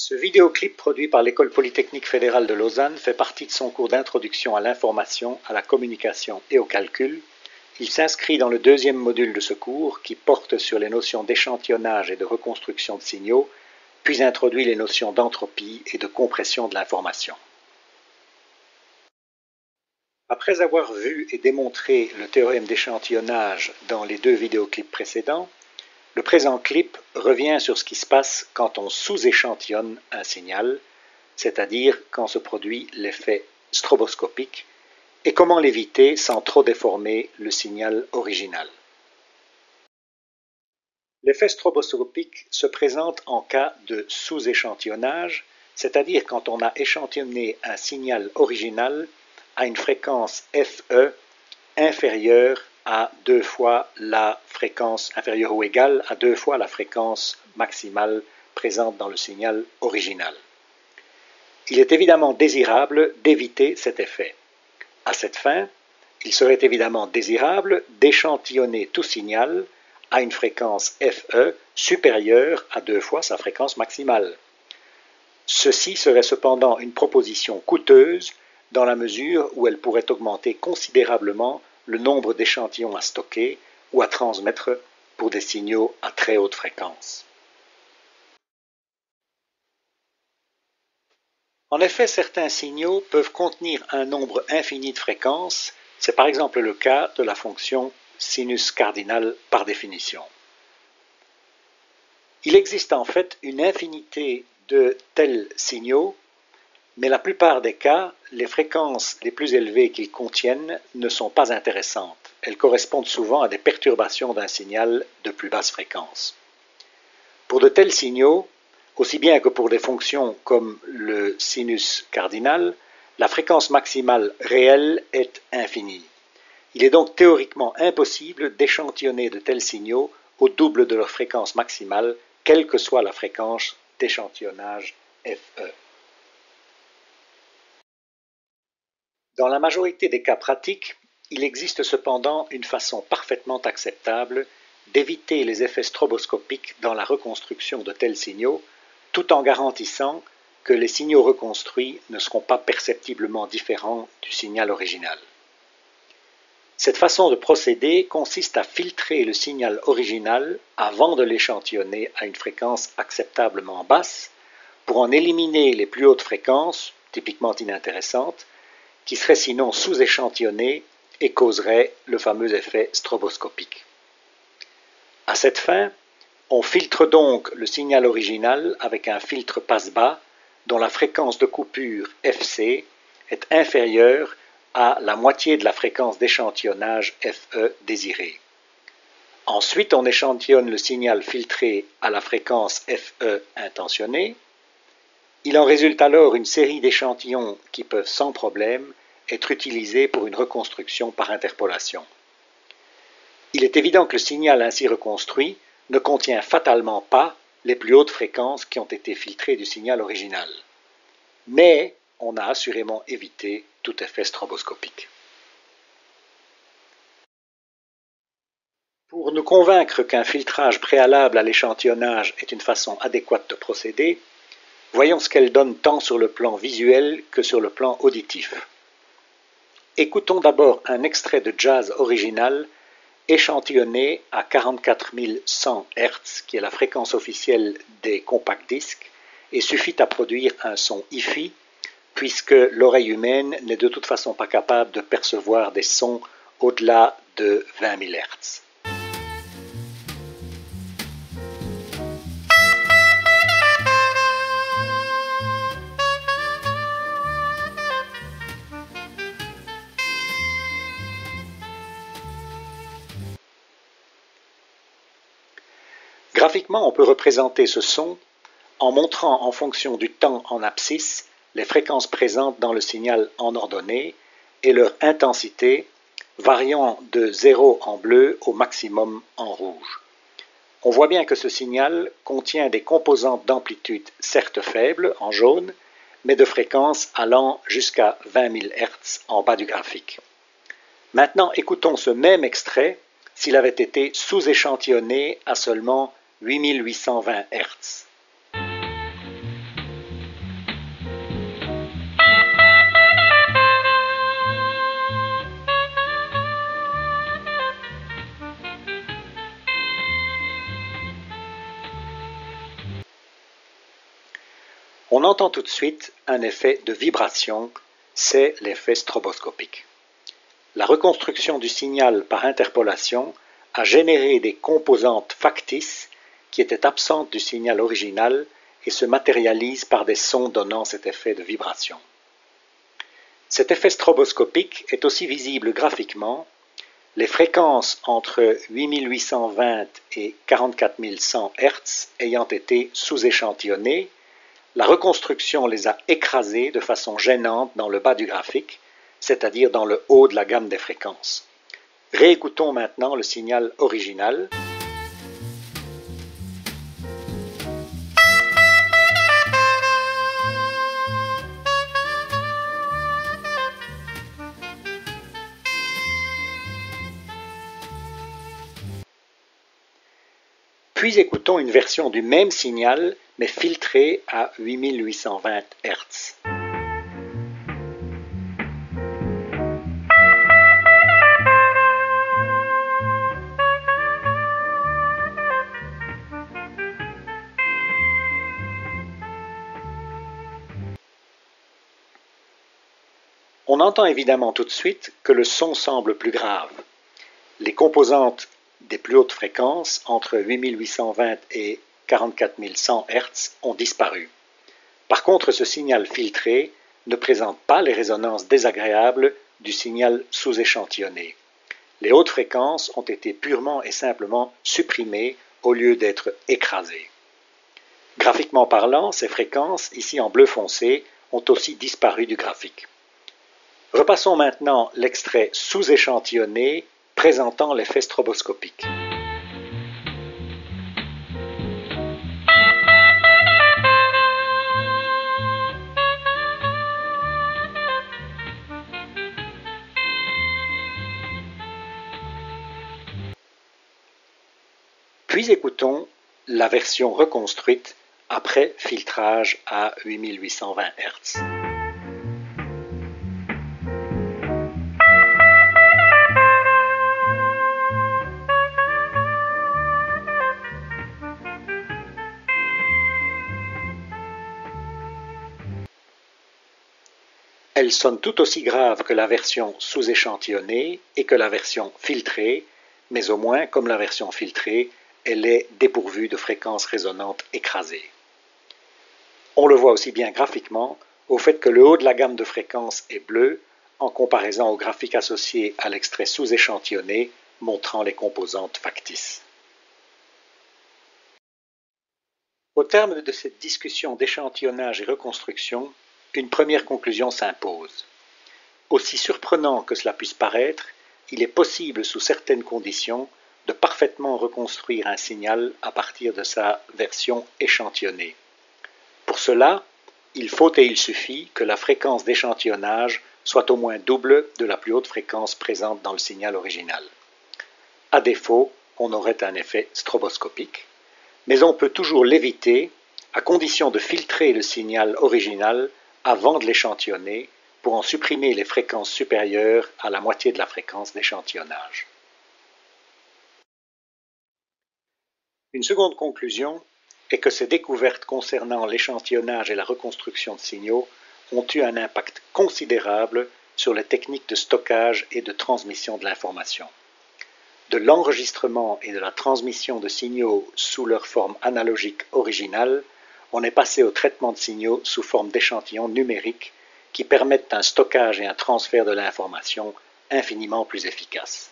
Ce vidéoclip produit par l'École polytechnique fédérale de Lausanne fait partie de son cours d'introduction à l'information, à la communication et au calcul. Il s'inscrit dans le deuxième module de ce cours qui porte sur les notions d'échantillonnage et de reconstruction de signaux, puis introduit les notions d'entropie et de compression de l'information. Après avoir vu et démontré le théorème d'échantillonnage dans les deux vidéoclips précédents, le présent clip revient sur ce qui se passe quand on sous-échantillonne un signal, c'est-à-dire quand se produit l'effet stroboscopique, et comment l'éviter sans trop déformer le signal original. L'effet stroboscopique se présente en cas de sous-échantillonnage, c'est-à-dire quand on a échantillonné un signal original à une fréquence FE inférieure à 2 fois la fréquence inférieure ou égale à 2 fois la fréquence maximale présente dans le signal original. Il est évidemment désirable d'éviter cet effet. À cette fin, il serait évidemment désirable d'échantillonner tout signal à une fréquence FE supérieure à 2 fois sa fréquence maximale. Ceci serait cependant une proposition coûteuse dans la mesure où elle pourrait augmenter considérablement le nombre d'échantillons à stocker ou à transmettre pour des signaux à très haute fréquence. En effet, certains signaux peuvent contenir un nombre infini de fréquences, c'est par exemple le cas de la fonction sinus cardinal par définition. Il existe en fait une infinité de tels signaux, mais la plupart des cas, les fréquences les plus élevées qu'ils contiennent ne sont pas intéressantes. Elles correspondent souvent à des perturbations d'un signal de plus basse fréquence. Pour de tels signaux, aussi bien que pour des fonctions comme le sinus cardinal, la fréquence maximale réelle est infinie. Il est donc théoriquement impossible d'échantillonner de tels signaux au double de leur fréquence maximale, quelle que soit la fréquence d'échantillonnage FE. Dans la majorité des cas pratiques, il existe cependant une façon parfaitement acceptable d'éviter les effets stroboscopiques dans la reconstruction de tels signaux, tout en garantissant que les signaux reconstruits ne seront pas perceptiblement différents du signal original. Cette façon de procéder consiste à filtrer le signal original avant de l'échantillonner à une fréquence acceptablement basse pour en éliminer les plus hautes fréquences, typiquement inintéressantes, qui seraient sinon sous-échantillonnés et causeraient le fameux effet stroboscopique. À cette fin, on filtre donc le signal original avec un filtre passe-bas dont la fréquence de coupure FC est inférieure à la moitié de la fréquence d'échantillonnage FE désirée. Ensuite, on échantillonne le signal filtré à la fréquence FE intentionnée. Il en résulte alors une série d'échantillons qui peuvent sans problème être utilisés pour une reconstruction par interpolation. Il est évident que le signal ainsi reconstruit ne contient fatalement pas les plus hautes fréquences qui ont été filtrées du signal original. Mais on a assurément évité tout effet stroboscopique. Pour nous convaincre qu'un filtrage préalable à l'échantillonnage est une façon adéquate de procéder, voyons ce qu'elle donne tant sur le plan visuel que sur le plan auditif. Écoutons d'abord un extrait de jazz original échantillonné à 44 100 Hz, qui est la fréquence officielle des compact disques, et suffit à produire un son hi-fi, puisque l'oreille humaine n'est de toute façon pas capable de percevoir des sons au-delà de 20 000 Hz. Graphiquement, on peut représenter ce son en montrant en fonction du temps en abscisse les fréquences présentes dans le signal en ordonnée et leur intensité variant de 0 en bleu au maximum en rouge. On voit bien que ce signal contient des composantes d'amplitude certes faibles en jaune, mais de fréquences allant jusqu'à 20 000 Hz en bas du graphique. Maintenant, écoutons ce même extrait s'il avait été sous-échantillonné à seulement 8820 Hz. On entend tout de suite un effet de vibration, c'est l'effet stroboscopique. La reconstruction du signal par interpolation a généré des composantes factices qui étaient absentes du signal original et se matérialisent par des sons donnant cet effet de vibration. Cet effet stroboscopique est aussi visible graphiquement. Les fréquences entre 8820 et 44100 Hz ayant été sous-échantillonnées, la reconstruction les a écrasées de façon gênante dans le bas du graphique, c'est-à-dire dans le haut de la gamme des fréquences. Réécoutons maintenant le signal original. Puis écoutons une version du même signal, mais filtrée à 8820 Hz. On entend évidemment tout de suite que le son semble plus grave. Les composantes des plus hautes fréquences, entre 8820 et 44100 Hz, ont disparu. Par contre, ce signal filtré ne présente pas les résonances désagréables du signal sous-échantillonné. Les hautes fréquences ont été purement et simplement supprimées au lieu d'être écrasées. Graphiquement parlant, ces fréquences, ici en bleu foncé, ont aussi disparu du graphique. Repassons maintenant l'extrait sous-échantillonné présentant l'effet stroboscopique. Puis écoutons la version reconstruite après filtrage à 8820 Hz. Elle sonne tout aussi grave que la version sous-échantillonnée et que la version filtrée, mais au moins, comme la version filtrée, elle est dépourvue de fréquences résonantes écrasées. On le voit aussi bien graphiquement au fait que le haut de la gamme de fréquences est bleu en comparaison au graphique associé à l'extrait sous-échantillonné montrant les composantes factices. Au terme de cette discussion d'échantillonnage et reconstruction, une première conclusion s'impose. Aussi surprenant que cela puisse paraître, il est possible sous certaines conditions de parfaitement reconstruire un signal à partir de sa version échantillonnée. Pour cela, il faut et il suffit que la fréquence d'échantillonnage soit au moins double de la plus haute fréquence présente dans le signal original. À défaut, on aurait un effet stroboscopique, mais on peut toujours l'éviter à condition de filtrer le signal original avant de l'échantillonner pour en supprimer les fréquences supérieures à la moitié de la fréquence d'échantillonnage. Une seconde conclusion est que ces découvertes concernant l'échantillonnage et la reconstruction de signaux ont eu un impact considérable sur les techniques de stockage et de transmission de l'information. De l'enregistrement et de la transmission de signaux sous leur forme analogique originale, on est passé au traitement de signaux sous forme d'échantillons numériques qui permettent un stockage et un transfert de l'information infiniment plus efficaces.